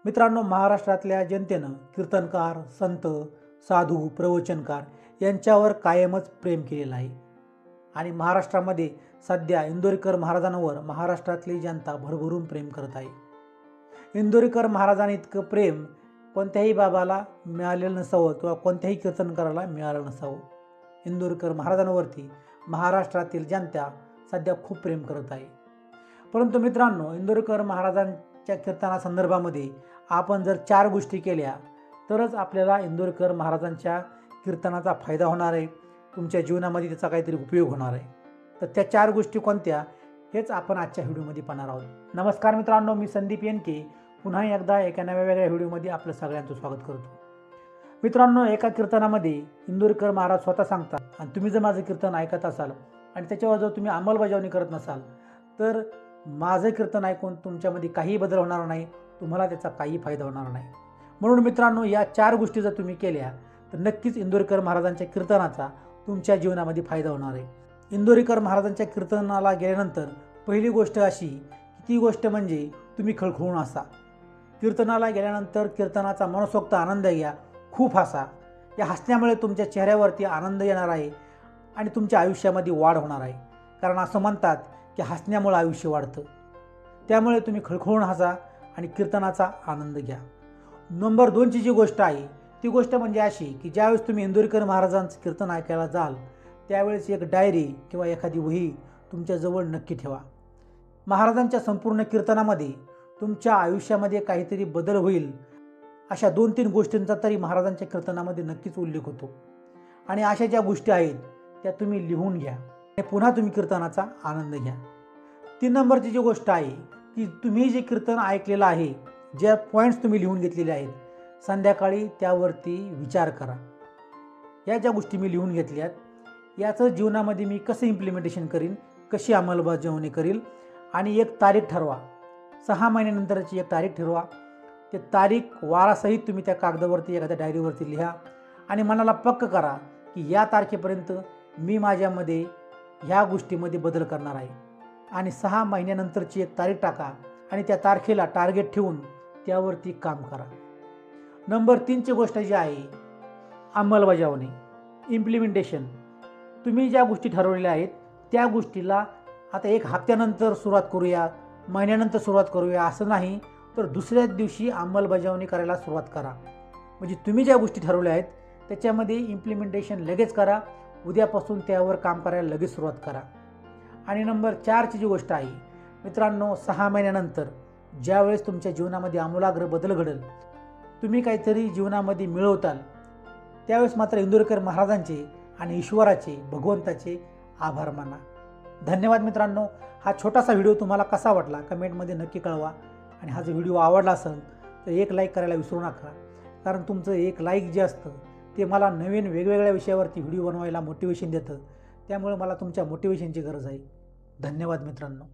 मित्रांनो, महाराष्ट्रातल्या जनतेनं कीर्तनकार, संत, साधू, प्रवचनकार यांच्यावर कायमच प्रेम केलेलं आहे आणि महाराष्ट्रामध्ये सध्या इंदोरीकर महाराजांवर महाराष्ट्रातली जनता भरभरून प्रेम करत आहे। इंदोरीकर महाराजांनी इतकं प्रेम कोणत्याही बाबाला मिळालेलं नसावं किंवा कोणत्याही कीर्तनकाराला मिळालं नसावं। इंदोरीकर महाराजांवरती महाराष्ट्रातील जनता सध्या खूप प्रेम करत आहे। परंतु मित्रांनो, इंदोरीकर महाराजांच्या कीर्तनासंदर्भामध्ये आपण जर 4 गोष्टी केल्या तरच आपल्याला इंदोरीकर महाराजांच्या कीर्तनाचा फायदा होणार आहे, तुमच्या जीवनामध्ये त्याचा काहीतरी उपयोग होणार आहे। तर त्या 4 गोष्टी कोणत्या हेच आपण आजच्या व्हिडिओमध्ये पाहणार आहोत। नमस्कार मित्रांनो, मी संदीप येनके पुन्हा एकदा एका नव्या वेगळ्या व्हिडिओमध्ये आपलं सगळ्यांचं स्वागत करतो। मित्रांनो, एका कीर्तनामध्ये इंदोरीकर महाराज स्वतः सांगतात आणि तुम्ही जर माझं कीर्तन ऐकत असाल आणि त्याच्यावर जर तुम्ही अंमलबजावणी करत नसाल तर माझं कीर्तन ऐकून तुमच्यामध्ये काही बदल होणार नाही, तुम्हाला त्याचा काही फायदा होणार नाही। म्हणून मित्रांनो, या 4 गोष्टी जर तुम्ही केल्या तर नक्कीच इंदोरीकर महाराजांच्या कीर्तनाचा तुमच्या जीवनामध्ये फायदा होणार आहे। इंदोरीकर महाराजांच्या कीर्तनाला गेल्यानंतर पहिली गोष्ट अशी की ती गोष्ट म्हणजे तुम्ही खळखळून हसा। कीर्तनाला गेल्यानंतर कीर्तनाचा मनसोक्त आनंद घ्या, खूप हसा। या हसण्यामुळे तुमच्या चेहऱ्यावरती आनंद येणार आहे आणि तुमच्या आयुष्यामध्ये वाढ होणार आहे, कारण असं म्हणतात की हसण्यामुळे आयुष्य वाढतं। त्यामुळे तुम्ही खळखळून हसा आणि कीर्तनाचा आनंद घ्या। नंबर 2 ची जी गोष्ट आहे ती गोष्ट म्हणजे अशी की ज्यावेळेस तुम्ही इंदोरीकर महाराजांचं कीर्तन ऐकायला जाल त्यावेळेस एक डायरी किंवा एखादी वही तुमच्याजवळ नक्की ठेवा। महाराजांच्या संपूर्ण कीर्तनामध्ये तुमच्या आयुष्यामध्ये काहीतरी बदल होईल अशा 2-3 गोष्टींचा तरी महाराजांच्या कीर्तनामध्ये नक्कीच उल्लेख होतो आणि अशा ज्या गोष्टी आहेत त्या तुम्ही लिहून घ्या आणि पुन्हा तुम्ही कीर्तनाचा आनंद घ्या। 3 नंबरची जी गोष्ट आहे की तुम्ही जे कीर्तन ऐकलेलं आहे, ज्या पॉईंट्स तुम्ही लिहून घेतलेले आहेत, संध्याकाळी त्यावरती विचार करा। या ज्या गोष्टी मी लिहून घेतल्यात याचं जीवनामध्ये मी कसं इम्प्लिमेंटेशन करीन, कशी अंमलबजावणी करील आणि एक तारीख ठरवा। 6 महिन्यानंतरची एक तारीख ठरवा। ते तारीख वारासहित तुम्ही त्या कागदावरती एखाद्या डायरीवरती लिहा आणि मनाला पक्क करा की या तारखेपर्यंत मी माझ्यामध्ये ह्या गोष्टीमध्ये बदल करणार आहे आणि 6 महिन्यानंतरची एक तारीख टाका आणि त्या तारखेला टार्गेट ठेवून त्यावरती काम करा। नंबर 3 ची गोष्ट जी आहे अंमलबजावणी, इम्प्लिमेंटेशन। तुम्ही ज्या गोष्टी ठरवलेल्या आहेत त्या गोष्टीला आता 1 हप्त्यानंतर सुरुवात करूया, महिन्यानंतर सुरुवात करूया असं नाही, तर दुसऱ्याच दिवशी अंमलबजावणी करायला सुरुवात करा। म्हणजे तुम्ही ज्या गोष्टी ठरवल्या आहेत त्याच्यामध्ये इम्प्लिमेंटेशन लगेच करा, उद्यापासून त्यावर काम करायला लगेच सुरुवात करा। आणि नंबर 4 ची जी गोष्ट आहे मित्रांनो, 6 महिन्यानंतर ज्यावेळेस तुमच्या जीवनामध्ये आमूलाग्र बदल घडेल, तुम्ही काहीतरी जीवनामध्ये मिळवताल, त्यावेळेस मात्र इंदोरीकर महाराजांचे आणि ईश्वराचे, भगवंताचे आभार माना। धन्यवाद मित्रांनो। हा छोटासा व्हिडिओ तुम्हाला कसा वाटला कमेंटमध्ये नक्की कळवा आणि हा जर व्हिडिओ आवडला असेल तर एक लाईक करायला विसरू नका, कारण तुमचं एक लाईक जे असतं ते मला नवीन वेगवेगळ्या विषयावरती व्हिडिओ बनवायला मोटिवेशन देतं। त्यामुळे मला तुमच्या मोटिवेशनची गरज आहे। धन्यवाद मित्रांनो।